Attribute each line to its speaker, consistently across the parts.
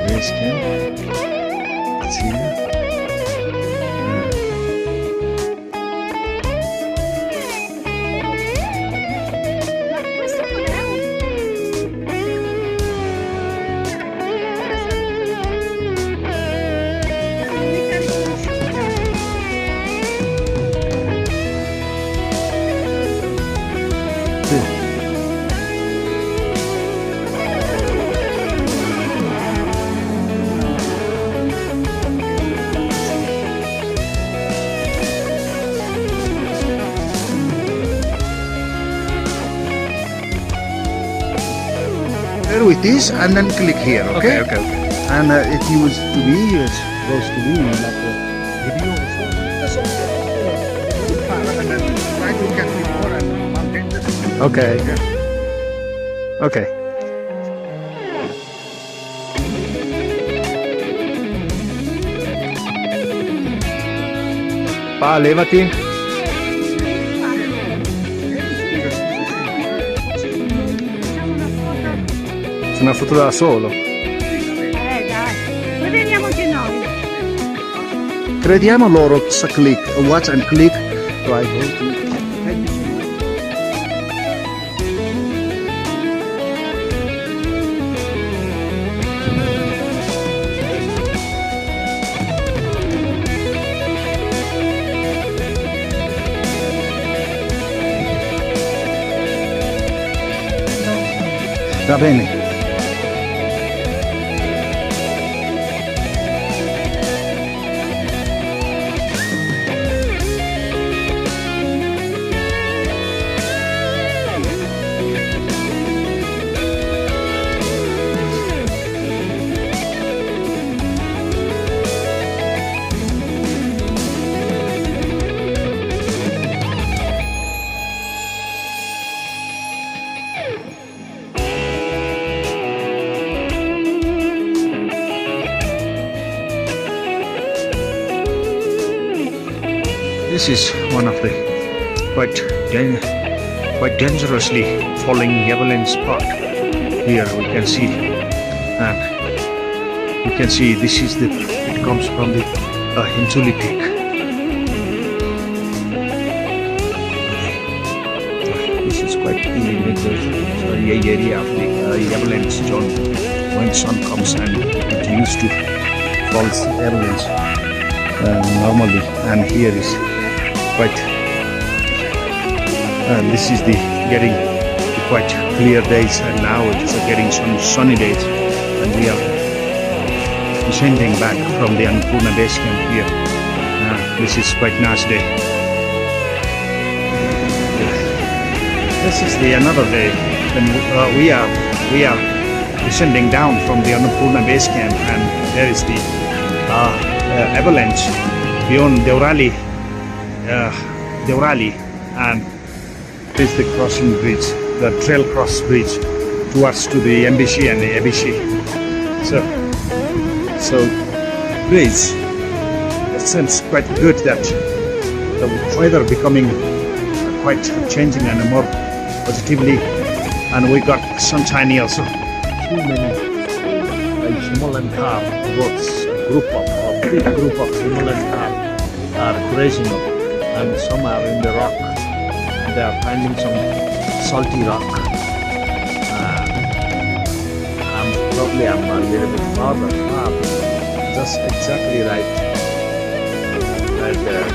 Speaker 1: base camp. It's here. With this and then click here, okay?
Speaker 2: Okay.
Speaker 1: And it used to be, it's supposed to be like a video or so. That's okay. And then try to get before and mountain.
Speaker 2: Okay. Okay. Pa, levati. Una foto da solo.
Speaker 3: Dai, poi veniamoci noi.
Speaker 1: Crediamo loro sa click, watch and click. Right, go to. Va bene. This is one of the quite dangerously falling avalanche spot. Here we can see, and you can see this is the. It comes from the Hinchuli Peak. This is quite dangerous area of the avalanche zone. When sun comes and it used to fall avalanche normally, and here is. Quite this is the getting quite clear days, and now it's getting some sunny days, and we are descending back from the Annapurna base camp here. This is quite nice day. This is the another day when we are descending down from the Annapurna base camp, and there is the avalanche beyond Deurali, and this is the crossing bridge, the trail cross bridge towards to the embassy and the ABC. So bridge, it seems quite good that the weather becoming quite changing and more positively, and we got sunshiny also. Too many Himalayan car boats, big group of Himalayan car are grazing up. And some are in the rock. They are finding some salty rock. I'm a little bit farther, just exactly right there.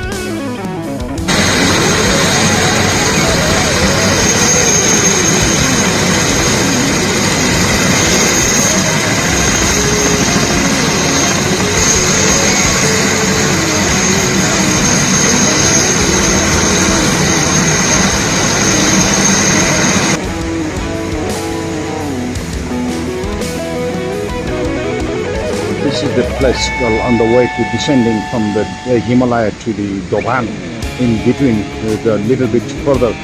Speaker 1: This is the place on the way to descending from the Himalaya to the Doban. In between, a little bit further,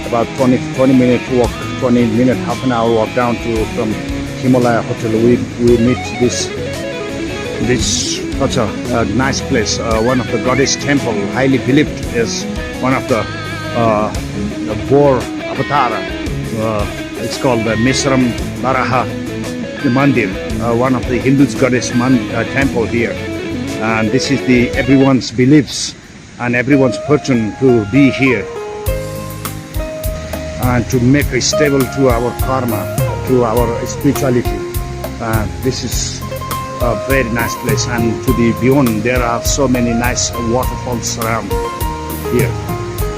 Speaker 1: about 20 minute walk, half an hour walk down to from Himalaya Hotel. We meet this such a nice place, one of the goddess temple, highly believed as one of the boar avatar. It's called the Misram Baraha the mandir, one of the Hindu goddess temple here. And this is the everyone's beliefs and everyone's fortune to be here and to make a stable to our karma, to our spirituality. This is a very nice place, and to the beyond there are so many nice waterfalls around here.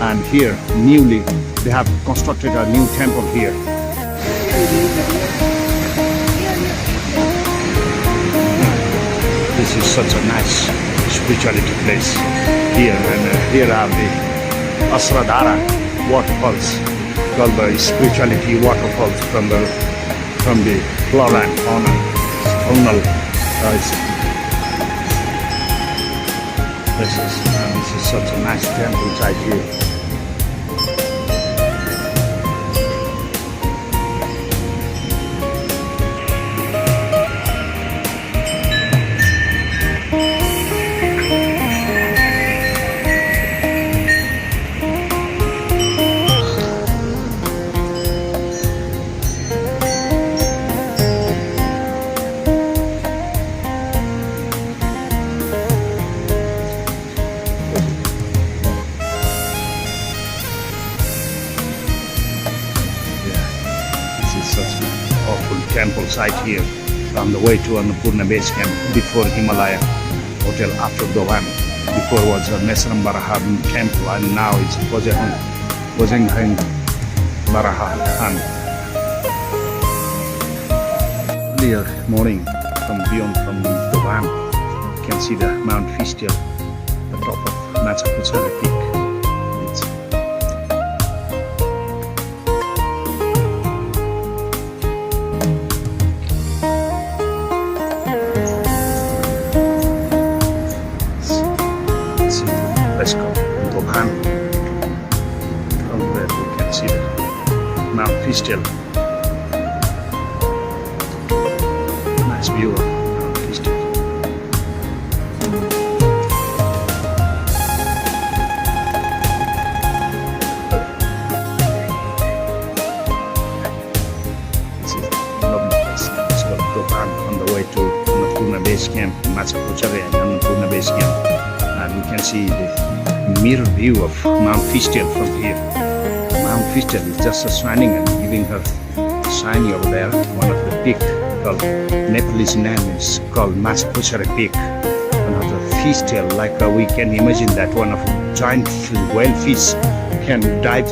Speaker 1: And here newly they have constructed a new temple here. This is such a nice spirituality place here, and here are the Asradhara waterfalls, called the spirituality waterfalls from the floorland faunal places. And this is such a nice temple site here. Temple site here on the way to Annapurna base camp, before Himalaya Hotel, after Dovan. Before was a Mesram Baraha temple, and now it's Bojeng Baraha. Earlier morning from beyond from Dovan, you can see the Mount Fistial, the top of Machhapuchhare peak. Let's go to Dovan. From there we can see the Mount Fistial. Nice view of Mount Fistial. This is a lovely place. It's called Dovan, on the way to Annapurna base camp, Machhapuchhare and Annapurna base camp. And we can see the mirror view of Mount Fistial from here. Mount Fistial is just shining and giving her shiny over there. One of the peak called Nepalese name is called Machhapuchhare peak. One of the Fistial, like we can imagine that one of a giant whale fish can dive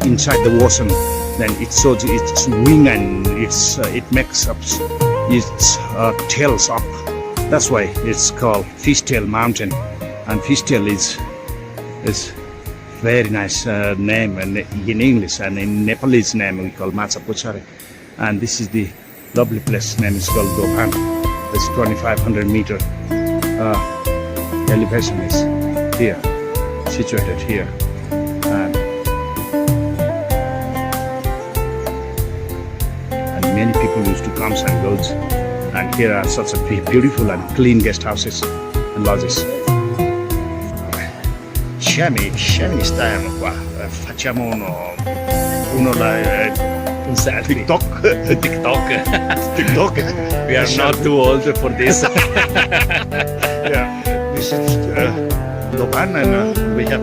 Speaker 1: inside the ocean. Then it shows its wing and it makes up its tails up. That's why it's called Fistial Mountain, and Fistial is very nice name, and in English, and in Nepalese name we call Machhapuchhare. And this is the lovely place, name is called Dovan. It's 2,500 meter elevation is here, situated here. And many people used to come and go. And here are such a beautiful and clean guest houses and lodges. Shami stiamo qua, facciamo uno TikTok. TikTok.
Speaker 2: We are not too old for this.
Speaker 1: Yeah, this is Dovan, and we have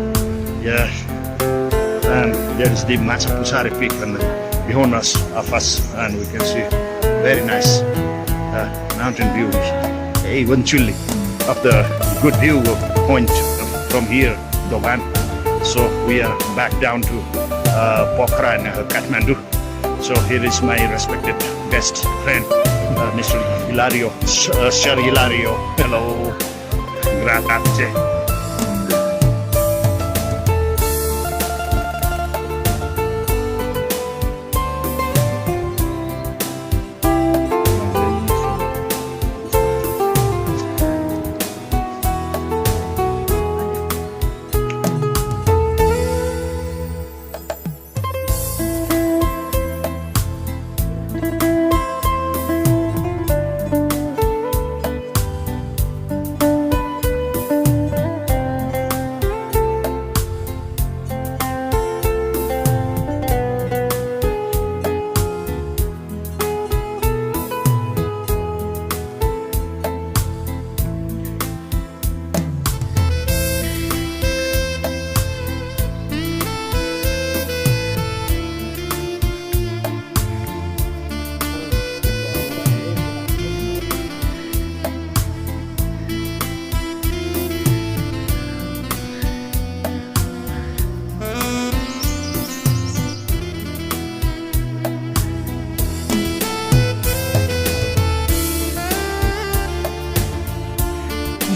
Speaker 1: and there is the Machhapuchhare peak and behind us, and we can see very nice mountain view, eventually of the good view point from here, Dovan. So we are back down to Pokhara and Kathmandu. So here is my respected guest friend, Mr. Hilario, Sir Hilario. Hello, grazie.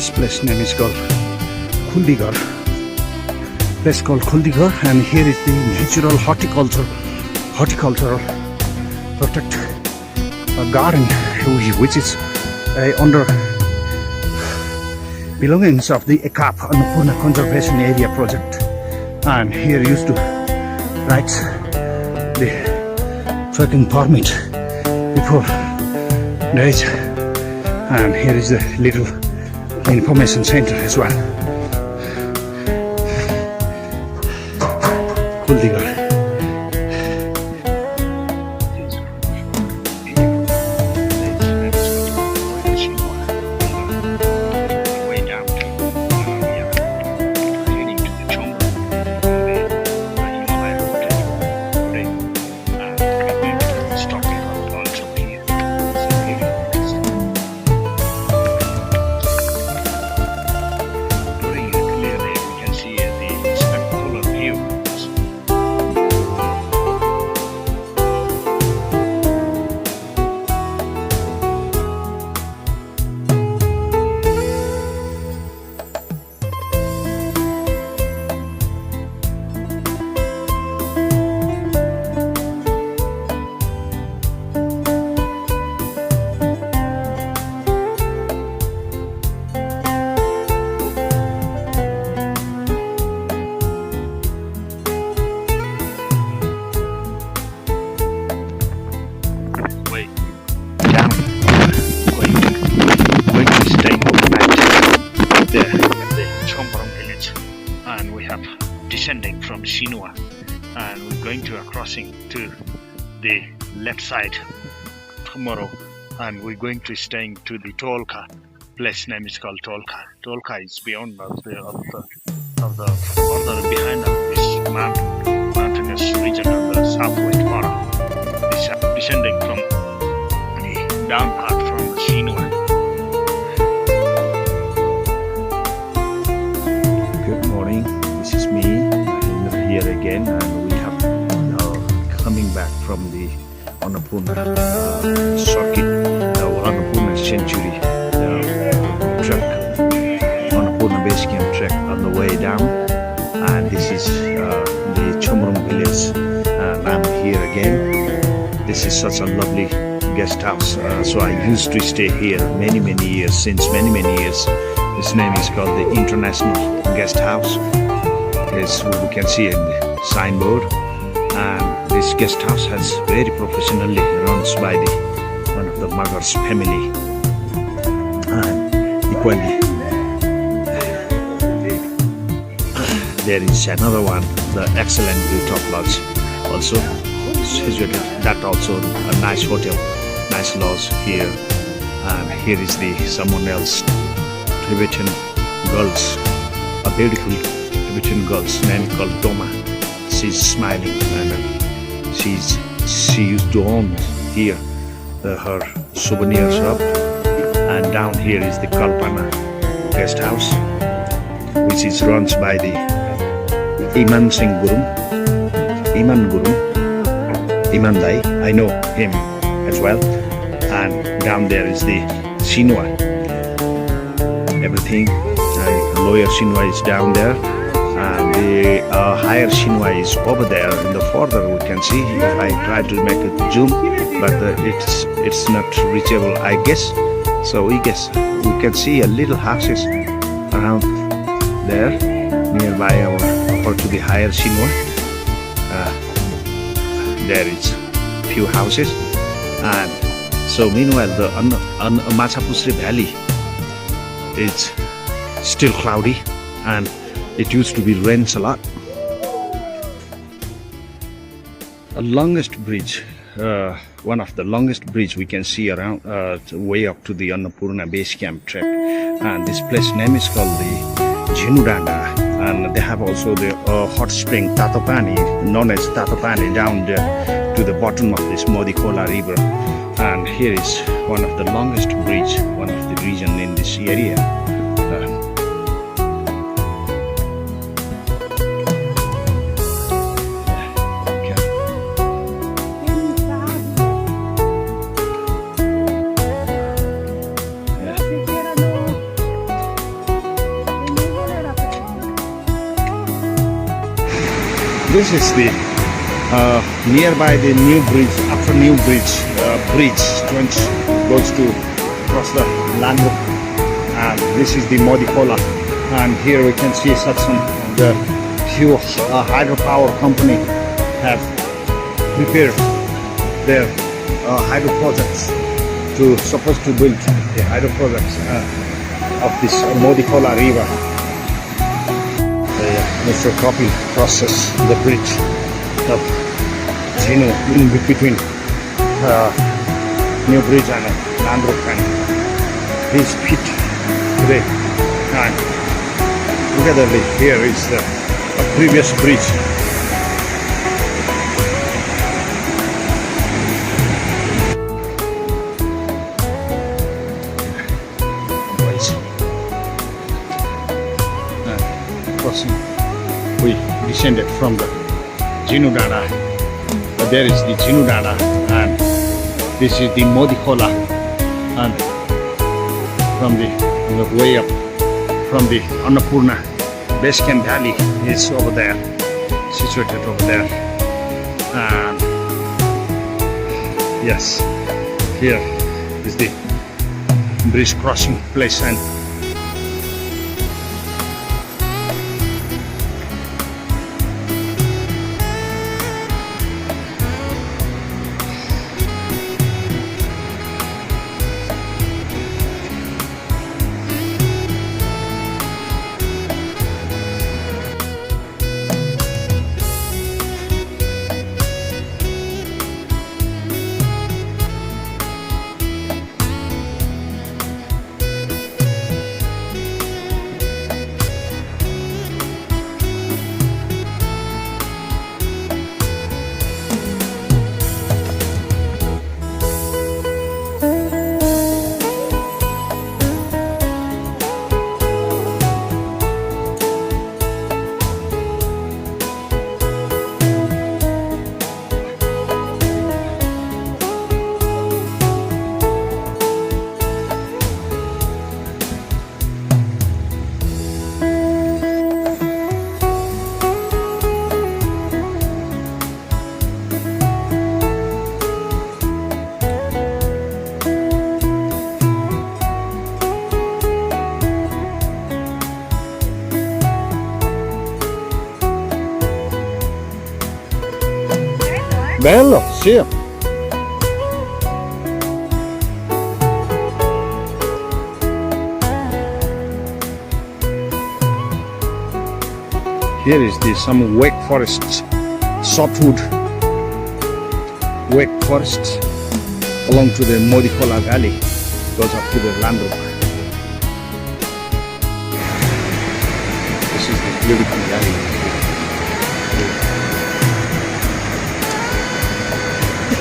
Speaker 1: This place name is called Khuldigar. Place called Khuldigar, and here is the natural horticultural protect garden, which is under belongings of the ECAP Annapurna Conservation Area project. And here used to write the trekking permit before days. And here is the little information center as well. Khuldigar.
Speaker 2: Descending from Shinua, and we're going to a crossing to the left side tomorrow, and we're going to staying to the Tolka. Place name is called Tolka. Tolka is beyond of the further behind of this mountainous region of the southwest border. It's descending from the down part from Shinua.
Speaker 1: Good morning. This is me here again, and we have coming back from the Annapurna circuit, the Annapurna Century trek, Annapurna base camp trek on the way down, and this is the Chomrong village, and I'm here again. This is such a lovely guest house, so I used to stay here many years, since many years. This name is called the International Guest House. As we can see in the signboard, and this guest house has very professionally runs by one of the Magar's family, and equally there is another one, the excellent Rooftop Lodge, also situated. That also a nice hotel, nice lodge here. And here is the someone else, Tibetan girls, a beautiful Tibetan girl's name called Doma. She's smiling, and she used to own here her souvenir shop. And down here is the Kalpana guest house, which is run by the Iman Singh Gurum, Iman Lai. I know him as well. And down there is the Shinua. Everything, lower Shinua is down there, and the higher Shinua is over there. In the further we can see, if I try to make it zoom, but it's not reachable, I guess. So we can see a little houses around there nearby our or to the higher Shinua. There is few houses, and so meanwhile the Machhapuchhare Valley is still cloudy, and it used to be rains a lot. The longest bridge, one of the longest bridge we can see around way up to the Annapurna base camp trek, and this place name is called the Jhinudanda, and they have also the hot spring Tatopani, known as Tatopani, down there to the bottom of this Modikola river. And here is one of the longest bridge, one of the region in this area. This is the nearby the new bridge, after new bridge, bridge which goes to across the Landruk, and this is the Modikola, and here we can see such some the few hydropower company have prepared their hydro projects to supposed to build the hydro projects of this Modikola river. Mr. Kapil crosses the bridge of Jinu in between New Bridge and Landruk, and his feet today. And togetherly here is the previous bridge. Crossing, we descended from the Jinudana. There is the Jinudana, and this is the Modikola, and from the way up from the Annapurna base camp valley is over there, situated over there. And yes, here is the bridge crossing place, and bello, sì. Here is the some wake forests, softwood wake forests along to the Modikola valley, goes up to the Landruk. This is the beautiful valley.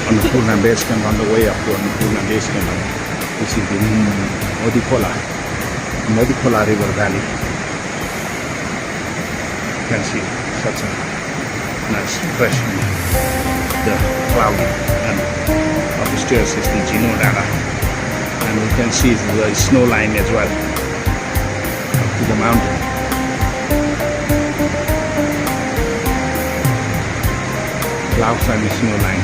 Speaker 1: Annapurna base camp, on the way up to Annapurna base camp. This is the Modikola river valley. You can see such a nice fresh the cloudy, and upstairs is the Jinodana, and we can see the snow line as well up to the mountain. Clouds and the snow line.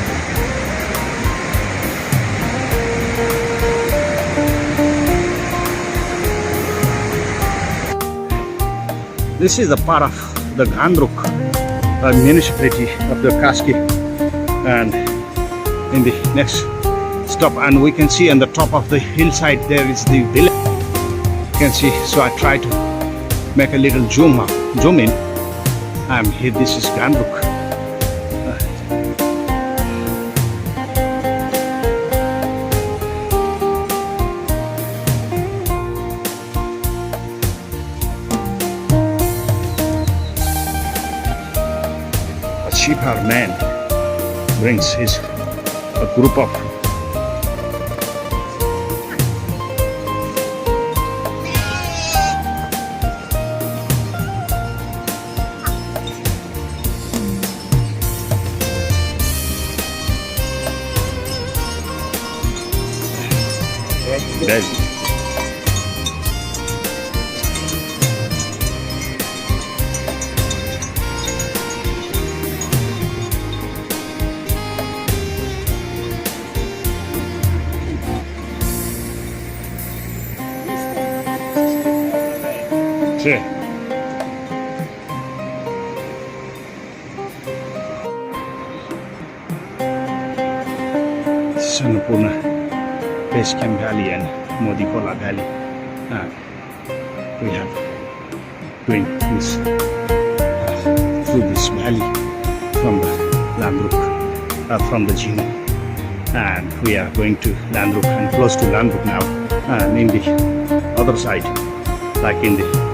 Speaker 1: This is the part of the Gandruk municipality of the Kaski, and in the next stop, and we can see on the top of the hillside there is the village. You can see, so I try to make a little zoom in. I'm here. This is Gandruk. Shepherd man brings a group of Belgium. See. Annapurna Base Camp Valley and Modikola Valley. We have doing this through this valley from the Landruk, from the Jino, and we are going to Landruk and close to Landruk now. And in the other side, like in the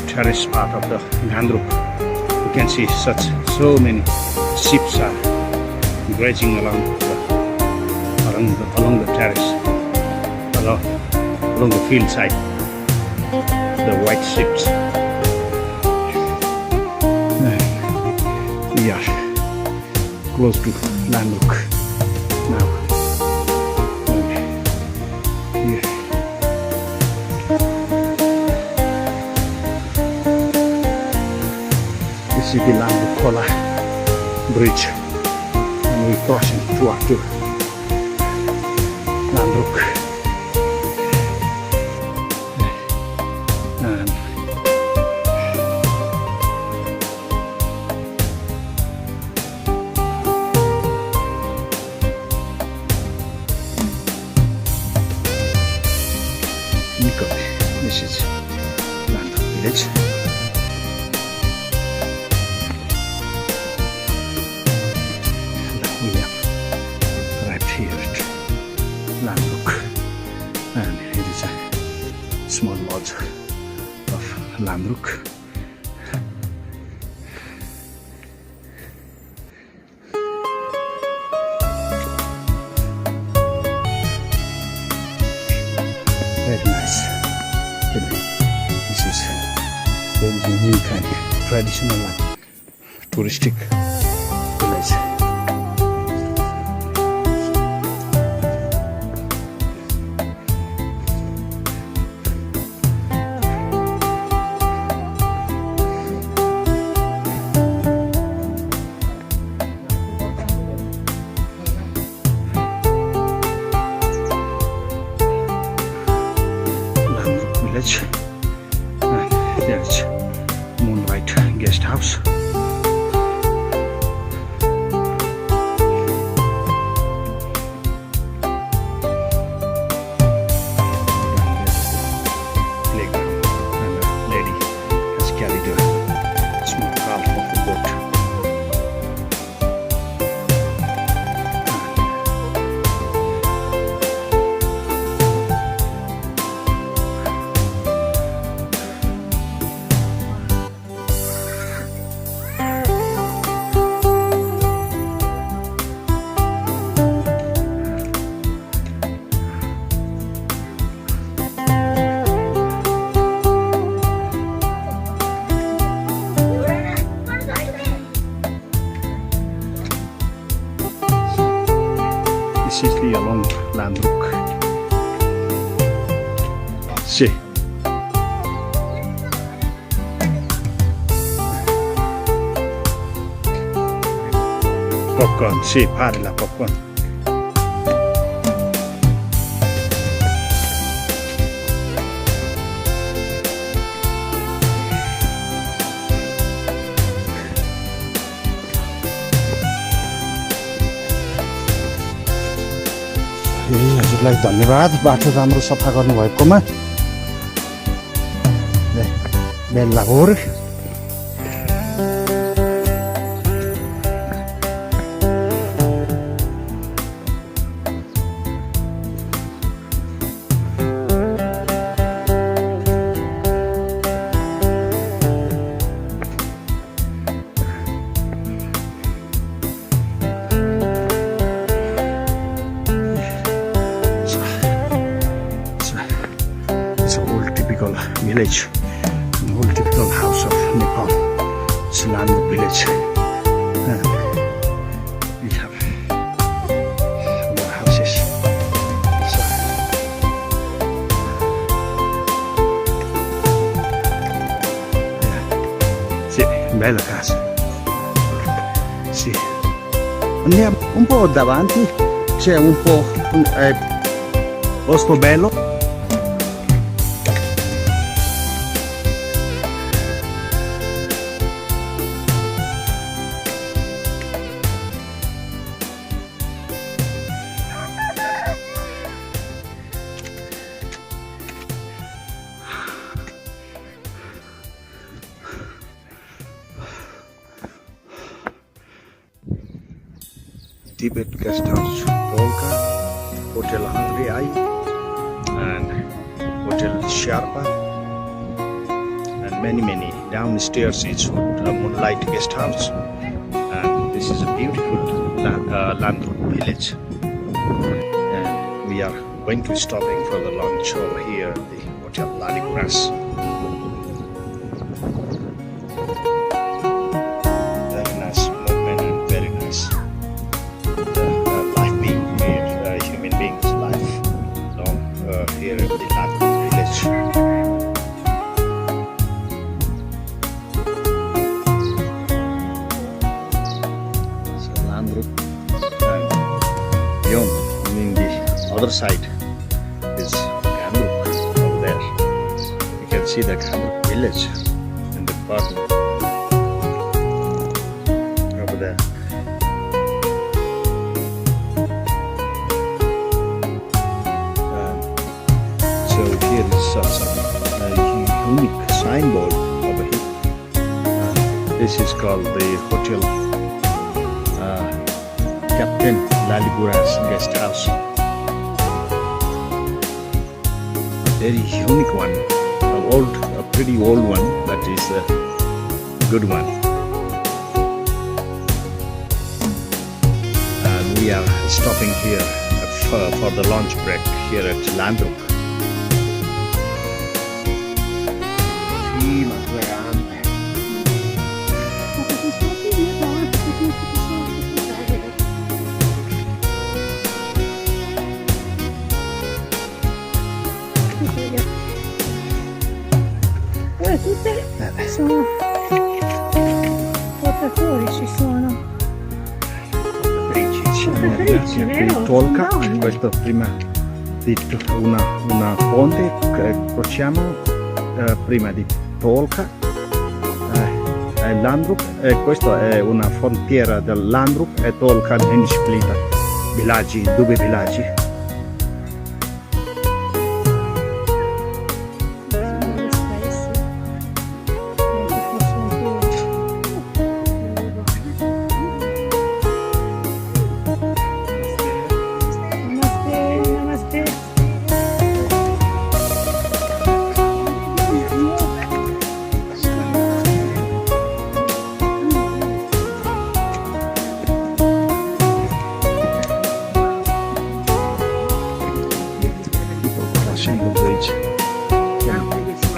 Speaker 1: terrace part of the Landruk, you can see so many ships are grazing along the terrace, along the field side, the white ships. We are close to Landruk now. Yeah. This is the Landruk bridge, and we're crossing to Landruk. And this is Landruk village. We have arrived here at Landruk, and it is a small lodge of Landruk. Very nice. This is very unique and traditional and touristic village. Village, and there's Moonlight Guest House. Playground, and a lady has carried a small half of the boat. This is the along Landruk. See. Popcorn, see, parla popcorn. हजुरलाई धन्यवाद बाटो राम्रो सफा गर्नुभएकोमा। बेल्लाहोर village, an old typical house of Nepal. It's Landruk village. And we have other houses. So, yeah. Sì, bella casa. Sì. Andiamo un po' davanti, c'è un po' posto bello. Tibet Guest House, Tolka, Hotel Hungry Eye, and Hotel Sharpa, and many. Downstairs is Moonlight Guest House, and this is a beautiful Landruk village. And we are going to be stopping for the lunch over here at the Hotel Lalipuras. Very nice movement and very nice. Life being made, human beings' life long here in the Landruk village. Beyond, on the other side is Gandruk over there. You can see the Gandruk village in the bottom over there. So here is some unique signboard over here. This is called the Hotel Captain Lalipuras Guest House. A very unique one, a pretty old one, but is a good one. And we are stopping here for the lunch break here at Landruk.
Speaker 3: Tutte sono portatori, ci sono portatrici, vero?
Speaker 1: Tolka,
Speaker 3: Donne.
Speaker 1: questo prima di una ponte che crociamo prima di Tolka e Landruk, e questa è una frontiera del Landruk e Tolka in splita, villaggi, due villaggi.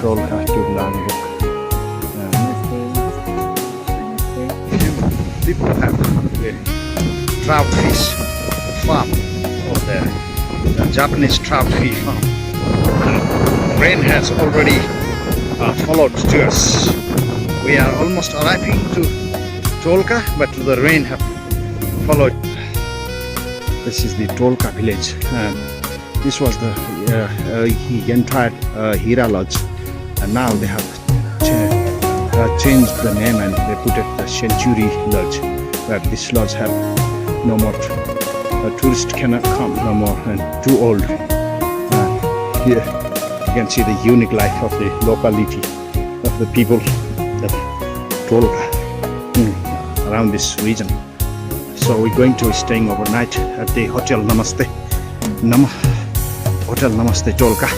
Speaker 1: Tolka to Landruk. People have a trout fish farm over there, a Japanese trout fish farm. And rain has already followed to us. We are almost arriving to Tolka, but the rain have followed. This is the Tolka village. This was the entire Hira Lodge, and now they have changed the name and they put it the Century Lodge, where this lodge have no more. Tourists cannot come no more and too old. Here you can see the unique life of the locality of the people of Tolka around this region. So we're going to be staying overnight at the Hotel Namaste. Hotel Namaste Tolka,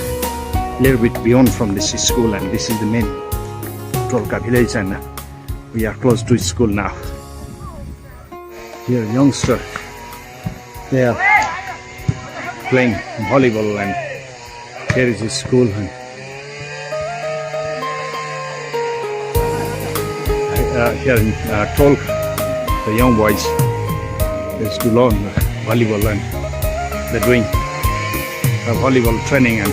Speaker 1: a little bit beyond from this school, and this is the main Tolka village, and we are close to school now. Here youngsters, they are playing volleyball, and here is the school. And here in Tolka, the young boys, they used to learn volleyball, and they're doing volleyball training. And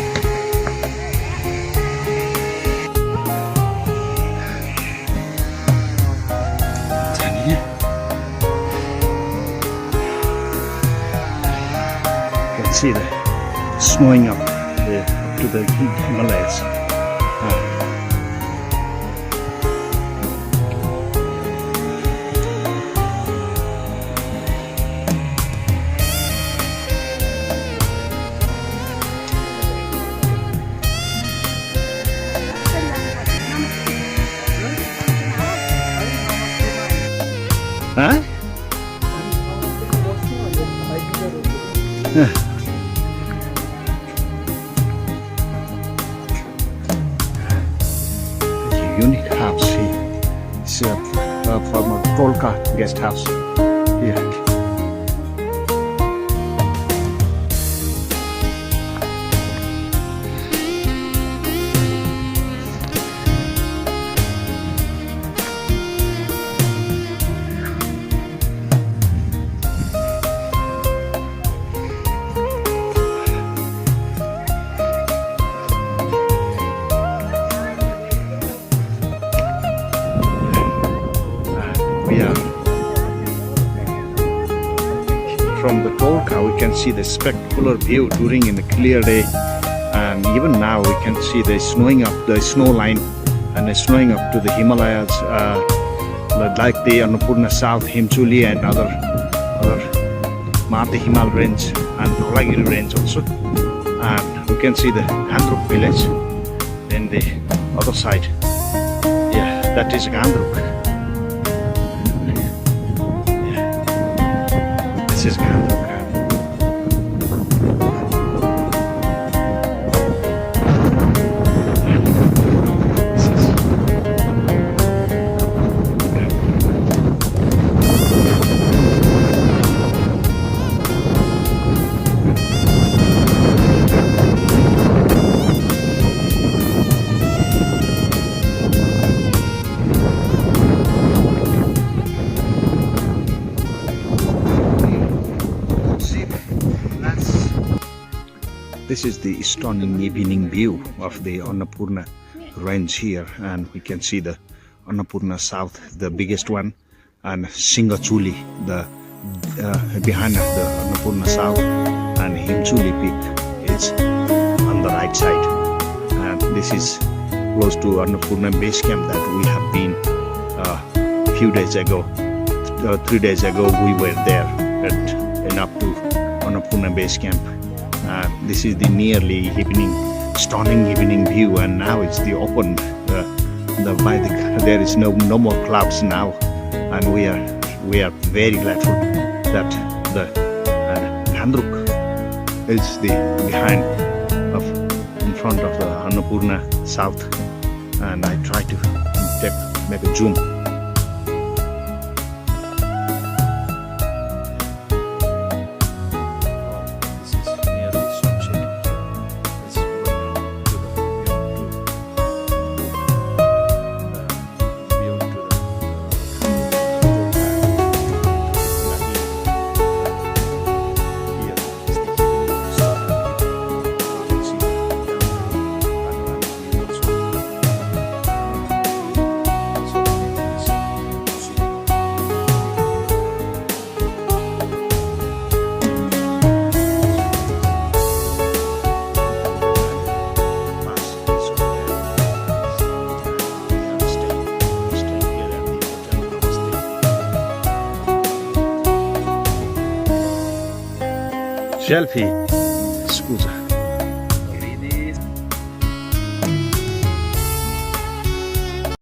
Speaker 1: you can see the snowing up to the Himalayas. Huh? unique house here. It's a former Tolka guest house here. From the Tolka, we can see the spectacular view during in a clear day, and even now we can see the snowing up the snow line and the snowing up to the Himalayas, like the Annapurna South, Himchuli, and other Marte Himal range and Dholagiri range also. And we can see the Gandruk village in the other side. Yeah, that is Gandruk. This is Gandruk. This is the stunning evening view of the Annapurna range here, and we can see the Annapurna South, the biggest one, and Singachuli, the behind the Annapurna South, and Himchuli Peak is on the right side. And this is close to Annapurna base camp that we have been a few days ago. 3 days ago we were there and up to Annapurna base camp. This is the nearly stunning evening view, and now it's the open. There is no more clouds now, and we are very grateful that the Gandruk is the behind in front of the Annapurna South, and I try to make a zoom. Selfie, scusa.